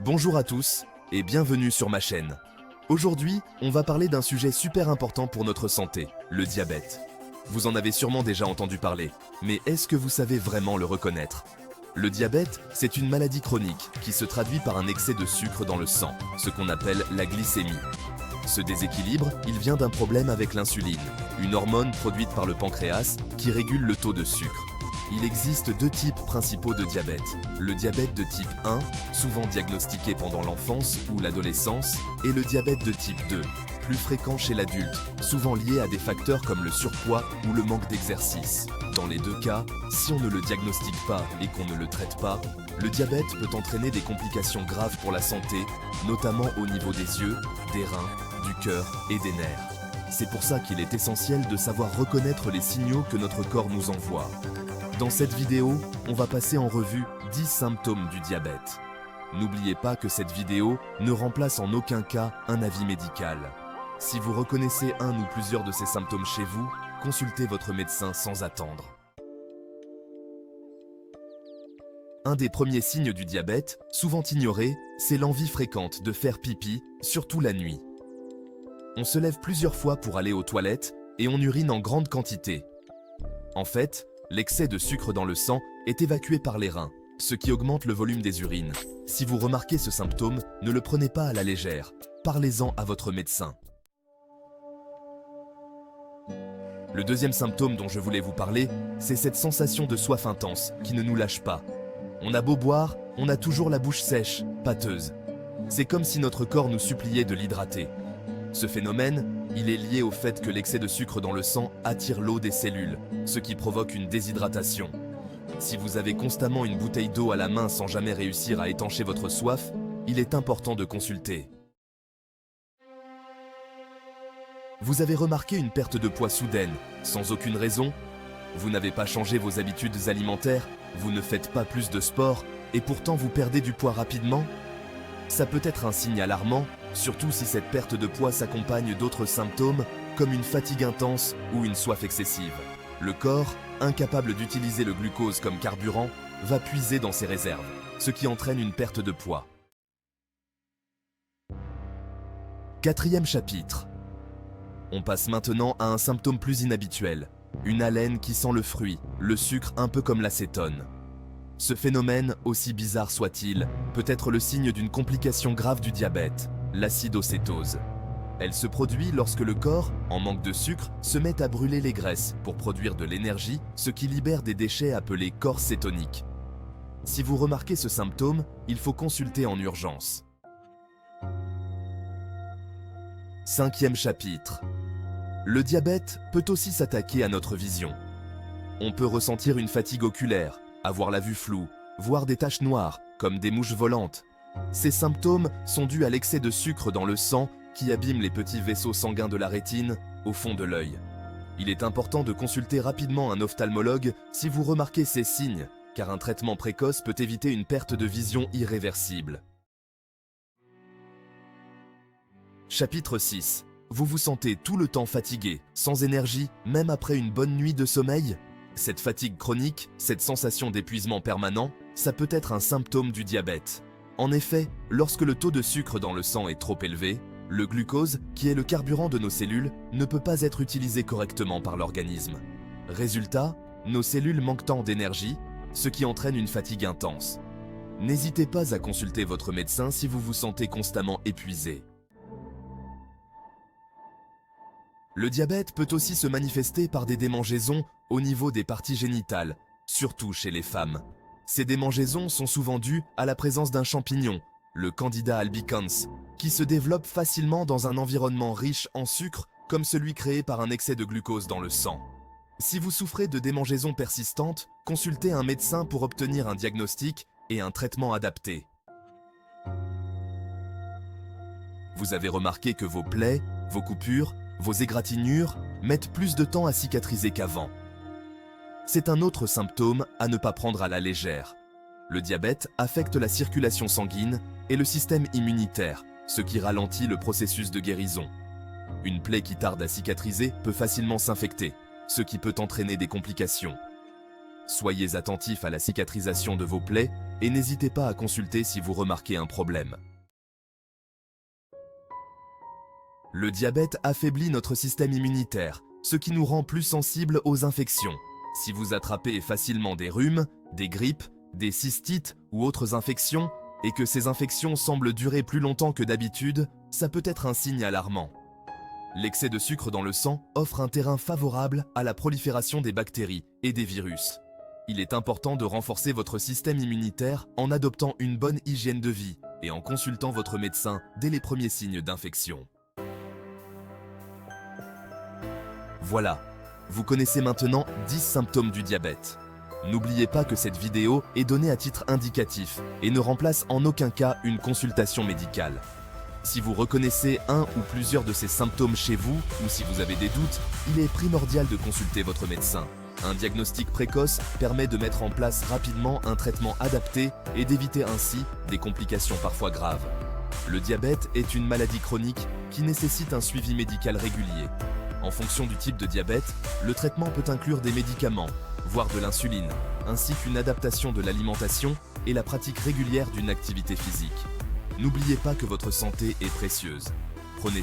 Bonjour à tous et bienvenue sur ma chaîne. Aujourd'hui, on va parler d'un sujet super important pour notre santé, le diabète. Vous en avez sûrement déjà entendu parler, mais est-ce que vous savez vraiment le reconnaître? Le diabète, c'est une maladie chronique qui se traduit par un excès de sucre dans le sang, ce qu'on appelle la glycémie. Ce déséquilibre, il vient d'un problème avec l'insuline, une hormone produite par le pancréas qui régule le taux de sucre. Il existe deux types principaux de diabète. Le diabète de type 1, souvent diagnostiqué pendant l'enfance ou l'adolescence, et le diabète de type 2, plus fréquent chez l'adulte, souvent lié à des facteurs comme le surpoids ou le manque d'exercice. Dans les deux cas, si on ne le diagnostique pas et qu'on ne le traite pas, le diabète peut entraîner des complications graves pour la santé, notamment au niveau des yeux, des reins, du cœur et des nerfs. C'est pour ça qu'il est essentiel de savoir reconnaître les signaux que notre corps nous envoie. Dans cette vidéo, on va passer en revue 10 symptômes du diabète. N'oubliez pas que cette vidéo ne remplace en aucun cas un avis médical. Si vous reconnaissez un ou plusieurs de ces symptômes chez vous, consultez votre médecin sans attendre. Un des premiers signes du diabète, souvent ignoré, c'est l'envie fréquente de faire pipi, surtout la nuit. On se lève plusieurs fois pour aller aux toilettes et on urine en grande quantité. En fait, l'excès de sucre dans le sang est évacué par les reins, ce qui augmente le volume des urines. Si vous remarquez ce symptôme, ne le prenez pas à la légère. Parlez-en à votre médecin. Le deuxième symptôme dont je voulais vous parler, c'est cette sensation de soif intense qui ne nous lâche pas. On a beau boire, on a toujours la bouche sèche, pâteuse. C'est comme si notre corps nous suppliait de l'hydrater. Ce phénomène, il est lié au fait que l'excès de sucre dans le sang attire l'eau des cellules, ce qui provoque une déshydratation. Si vous avez constamment une bouteille d'eau à la main sans jamais réussir à étancher votre soif, il est important de consulter. Vous avez remarqué une perte de poids soudaine, sans aucune raison? Vous n'avez pas changé vos habitudes alimentaires, vous ne faites pas plus de sport, et pourtant vous perdez du poids rapidement? Ça peut être un signe alarmant, surtout si cette perte de poids s'accompagne d'autres symptômes, comme une fatigue intense ou une soif excessive. Le corps, incapable d'utiliser le glucose comme carburant, va puiser dans ses réserves, ce qui entraîne une perte de poids. Quatrième chapitre. On passe maintenant à un symptôme plus inhabituel, une haleine qui sent le fruit, le sucre un peu comme l'acétone. Ce phénomène, aussi bizarre soit-il, peut être le signe d'une complication grave du diabète, l'acidocétose. Elle se produit lorsque le corps, en manque de sucre, se met à brûler les graisses pour produire de l'énergie, ce qui libère des déchets appelés corps cétoniques. Si vous remarquez ce symptôme, il faut consulter en urgence. Cinquième chapitre. Le diabète peut aussi s'attaquer à notre vision. On peut ressentir une fatigue oculaire, avoir la vue floue, voir des taches noires, comme des mouches volantes. Ces symptômes sont dus à l'excès de sucre dans le sang qui abîme les petits vaisseaux sanguins de la rétine, au fond de l'œil. Il est important de consulter rapidement un ophtalmologue si vous remarquez ces signes, car un traitement précoce peut éviter une perte de vision irréversible. Chapitre 6. Vous vous sentez tout le temps fatigué, sans énergie, même après une bonne nuit de sommeil? Cette fatigue chronique, cette sensation d'épuisement permanent, ça peut être un symptôme du diabète. En effet, lorsque le taux de sucre dans le sang est trop élevé, le glucose, qui est le carburant de nos cellules, ne peut pas être utilisé correctement par l'organisme. Résultat, nos cellules manquent tant d'énergie, ce qui entraîne une fatigue intense. N'hésitez pas à consulter votre médecin si vous vous sentez constamment épuisé. Le diabète peut aussi se manifester par des démangeaisons au niveau des parties génitales, surtout chez les femmes. Ces démangeaisons sont souvent dues à la présence d'un champignon, le Candida albicans, qui se développe facilement dans un environnement riche en sucre comme celui créé par un excès de glucose dans le sang. Si vous souffrez de démangeaisons persistantes, consultez un médecin pour obtenir un diagnostic et un traitement adapté. Vous avez remarqué que vos plaies, vos coupures, vos égratignures mettent plus de temps à cicatriser qu'avant. C'est un autre symptôme à ne pas prendre à la légère. Le diabète affecte la circulation sanguine et le système immunitaire, ce qui ralentit le processus de guérison. Une plaie qui tarde à cicatriser peut facilement s'infecter, ce qui peut entraîner des complications. Soyez attentifs à la cicatrisation de vos plaies et n'hésitez pas à consulter si vous remarquez un problème. Le diabète affaiblit notre système immunitaire, ce qui nous rend plus sensibles aux infections. Si vous attrapez facilement des rhumes, des grippes, des cystites ou autres infections, et que ces infections semblent durer plus longtemps que d'habitude, ça peut être un signe alarmant. L'excès de sucre dans le sang offre un terrain favorable à la prolifération des bactéries et des virus. Il est important de renforcer votre système immunitaire en adoptant une bonne hygiène de vie et en consultant votre médecin dès les premiers signes d'infection. Voilà, vous connaissez maintenant 10 symptômes du diabète. N'oubliez pas que cette vidéo est donnée à titre indicatif et ne remplace en aucun cas une consultation médicale. Si vous reconnaissez un ou plusieurs de ces symptômes chez vous, ou si vous avez des doutes, il est primordial de consulter votre médecin. Un diagnostic précoce permet de mettre en place rapidement un traitement adapté et d'éviter ainsi des complications parfois graves. Le diabète est une maladie chronique qui nécessite un suivi médical régulier. En fonction du type de diabète, le traitement peut inclure des médicaments, voire de l'insuline, ainsi qu'une adaptation de l'alimentation et la pratique régulière d'une activité physique. N'oubliez pas que votre santé est précieuse. Prenez soin